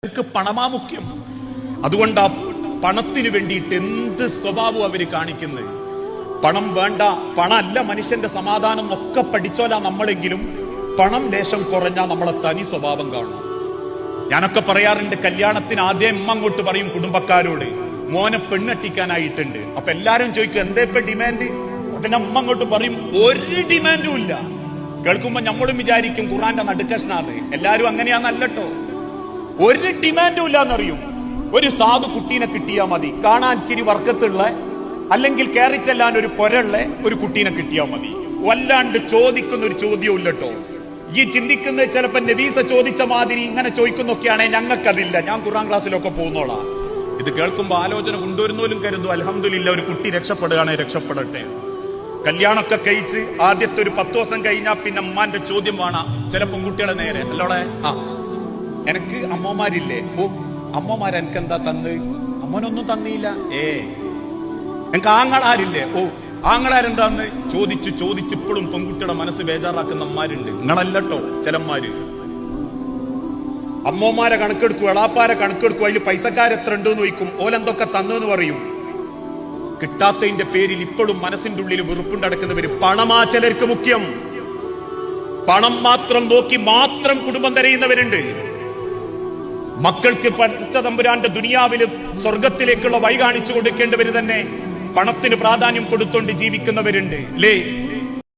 അവർക്ക് പണമാ മുഖ്യം. അതുകൊണ്ട് ആ പണത്തിന് വേണ്ടിയിട്ട് എന്ത് സ്വഭാവം അവര് കാണിക്കുന്നത്. പണം വേണ്ട, പണമല്ല മനുഷ്യന്റെ സമാധാനം ഒക്കെ പഠിച്ചോലാ നമ്മളെങ്കിലും പണം ലേശം കുറഞ്ഞാൽ നമ്മളെ തനി സ്വഭാവം കാണും. ഞാനൊക്കെ പറയാറുണ്ട്, കല്യാണത്തിന് ആദ്യം അമ്മ അങ്ങോട്ട് പറയും കുടുംബക്കാരോട്, മോനെ പെണ്ണെട്ടിക്കാനായിട്ടുണ്ട്. അപ്പൊ എല്ലാരും ചോദിക്കും എന്തേ ഇപ്പൊ ഡിമാൻഡ്? അതിന് അമ്മ അങ്ങോട്ട് പറയും ഒരു ഡിമാൻഡും ഇല്ല. കേൾക്കുമ്പോ നമ്മളും വിചാരിക്കും ഖുറാന്റെ നടുക്കഷ്ണാത്. എല്ലാരും അങ്ങനെയാന്നല്ലോ, ഒരു ഡിമാൻഡും ഇല്ലാന്നറിയും. ഒരു സാധു കുട്ടീനെ കിട്ടിയാ മതി, കാണാൻ ഇച്ചിരി വർക്കത്തുള്ള, അല്ലെങ്കിൽ കയറി ചെല്ലാൻ ഒരു പൊരള്ള ഒരു കുട്ടീനെ കിട്ടിയാ മതി. വല്ലാണ്ട് ചോദിക്കുന്ന ഒരു ചോദ്യവും ഇല്ലട്ടോ. ഈ ചിന്തിക്കുന്നത് ചിലപ്പോ നബീസ ചോദിച്ച മാതിരി ഇങ്ങനെ ചോദിക്കുന്നൊക്കെയാണെങ്കിൽ ഞങ്ങൾക്കതില്ല, ഞാൻ ഖുറാൻ ക്ലാസ്സിലൊക്കെ പോകുന്നോളാം. ഇത് കേൾക്കുമ്പോ ആലോചന കൊണ്ടുവരുന്നോലും കരുതും അൽഹംദുലില്ലാ ഒരു കുട്ടി രക്ഷപ്പെടുകയാണെങ്കിൽ രക്ഷപ്പെടട്ടെ. കല്യാണമൊക്കെ കഴിച്ച് ആദ്യത്തെ ഒരു 10 ദിവസം കഴിഞ്ഞാൽ പിന്നെ അമ്മാന്റെ ചോദ്യം വേണം ചില പെൺകുട്ടികളെ നേരെ. അല്ലോളെ, എനക്ക് അമ്മമാരില്ലേ? ഓ, അമ്മമാർ എനിക്ക് എന്താ തന്ന്? അമ്മനൊന്നും തന്നില്ല. എനിക്ക് ആങ്ങളാരില്ലേ? ഓ, ആങ്ങളാരെന്താന്ന് ചോദിച്ച് ചോദിച്ച് ഇപ്പോഴും പെൺകുട്ടിയുടെ മനസ്സ് ബേജാറാക്കുന്ന അമ്മമാരുണ്ട്. നിങ്ങളല്ലോ ചിലന്മാര്. അമ്മമാരെ കണക്കെടുക്കും, എളാപ്പാരെ കണക്കെടുക്കും, അതിൽ പൈസക്കാരെത്ര ഉണ്ടെന്ന് ചോദിക്കും, ഓലെന്തൊക്കെ തന്നെന്ന് പറയും. കിട്ടാത്തതിന്റെ പേരിൽ ഇപ്പോഴും മനസ്സിന്റെ ഉള്ളിൽ വെറുപ്പുണ്ടടക്കുന്നവര്. പണമാ ചിലർക്ക് മുഖ്യം. പണം മാത്രം നോക്കി മാത്രം കുടുംബം തിരയുന്നവരുണ്ട്. മക്കൾക്ക് പഠിച്ച തമ്പുരാന്റെ ദുനിയാവില് സ്വർഗത്തിലേക്കുള്ള വഴി കാണിച്ചു കൊടുക്കേണ്ടവര് തന്നെ പണത്തിന് പ്രാധാന്യം കൊടുത്തോണ്ട് ജീവിക്കുന്നവരുണ്ട്. അല്ലേ?